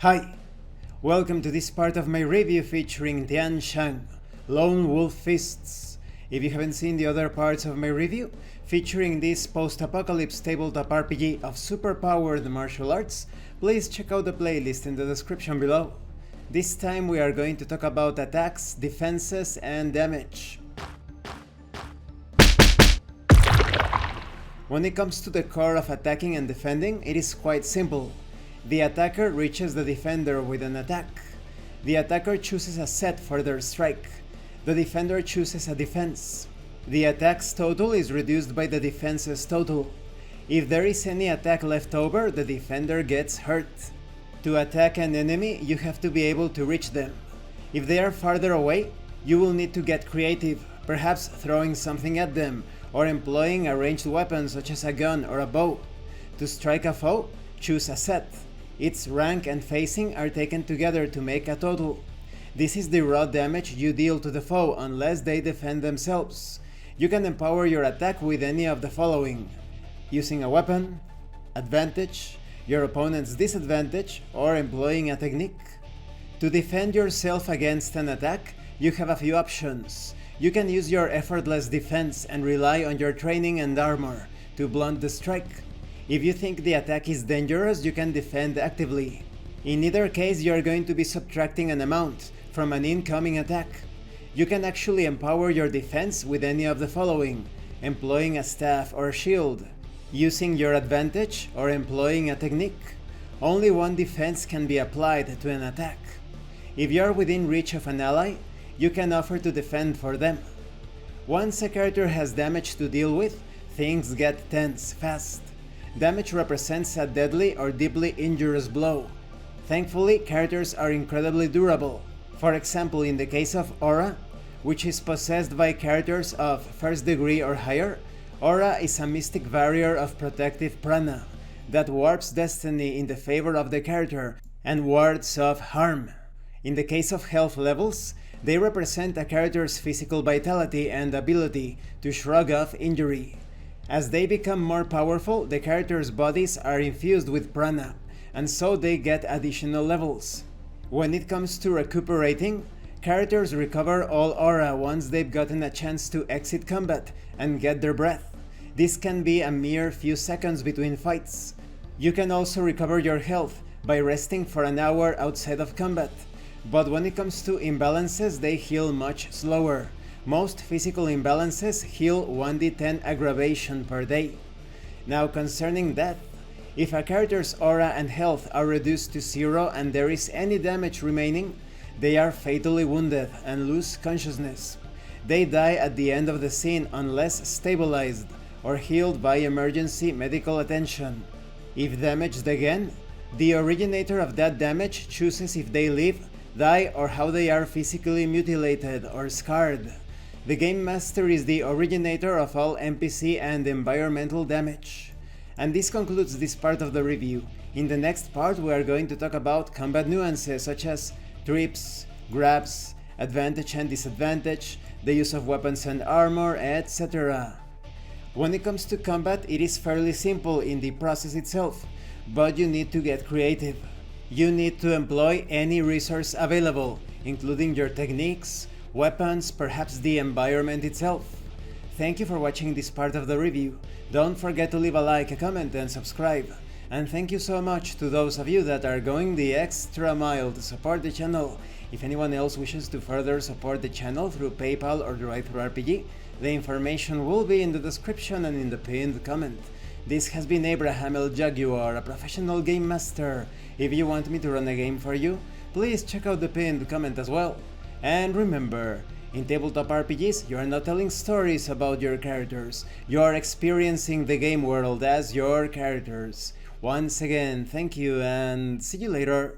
Hi, welcome to this part of my review featuring Tian, Shang, Lone Wolf Fists. If you haven't seen the other parts of my review, featuring this post-apocalypse tabletop RPG of super-powered martial arts, please check out the playlist in the description below. This time we are going to talk about attacks, defenses, and damage. When it comes to the core of attacking and defending, it is quite simple. The attacker reaches the defender with an attack. The attacker chooses a set for their strike. The defender chooses a defense. The attack's total is reduced by the defense's total. If there is any attack left over, the defender gets hurt. To attack an enemy, you have to be able to reach them. If they are farther away, you will need to get creative, perhaps throwing something at them, or employing a ranged weapon such as a gun or a bow. To strike a foe, choose a set. Its rank and facing are taken together to make a total. This is the raw damage you deal to the foe unless they defend themselves. You can empower your attack with any of the following: using a weapon, advantage, your opponent's disadvantage, or employing a technique. To defend yourself against an attack, you have a few options. You can use your effortless defense and rely on your training and armor to blunt the strike. If you think the attack is dangerous, you can defend actively. In either case, you are going to be subtracting an amount from an incoming attack. You can actually empower your defense with any of the following: employing a staff or shield, using your advantage, or employing a technique. Only one defense can be applied to an attack. If you are within reach of an ally, you can offer to defend for them. Once a character has damage to deal with, things get tense fast. Damage represents a deadly or deeply injurious blow. Thankfully, characters are incredibly durable. For example, in the case of Aura, which is possessed by characters of first degree or higher, Aura is a mystic barrier of protective prana that warps destiny in the favor of the character and wards off harm. In the case of health levels, they represent a character's physical vitality and ability to shrug off injury. As they become more powerful, the characters' bodies are infused with prana, and so they get additional levels. When it comes to recuperating, characters recover all aura once they've gotten a chance to exit combat and get their breath. This can be a mere few seconds between fights. You can also recover your health by resting for an hour outside of combat, but when it comes to imbalances, they heal much slower. Most physical imbalances heal 1d10 aggravation per day. Now, concerning death, if a character's aura and health are reduced to 0 and there is any damage remaining, they are fatally wounded and lose consciousness. They die at the end of the scene unless stabilized or healed by emergency medical attention. If damaged again, the originator of that damage chooses if they live, die, or how they are physically mutilated or scarred. The Game Master is the originator of all NPC and environmental damage. And this concludes this part of the review. In the next part we are going to talk about combat nuances such as trips, grabs, advantage and disadvantage, the use of weapons and armor, etc. When it comes to combat, it is fairly simple in the process itself, but you need to get creative. You need to employ any resource available, including your techniques, weapons, perhaps the environment itself. Thank you for watching this part of the review. Don't forget to leave a like, a comment, and subscribe. And thank you so much to those of you that are going the extra mile to support the channel. If anyone else wishes to further support the channel through PayPal or DriveThruRPG, the information will be in the description and in the pinned comment. This has been Abraham El Jaguar, a professional game master. If you want me to run a game for you, please check out the pinned comment as well. And remember, in tabletop RPGs, you are not telling stories about your characters, you are experiencing the game world as your characters. Once again, thank you and see you later.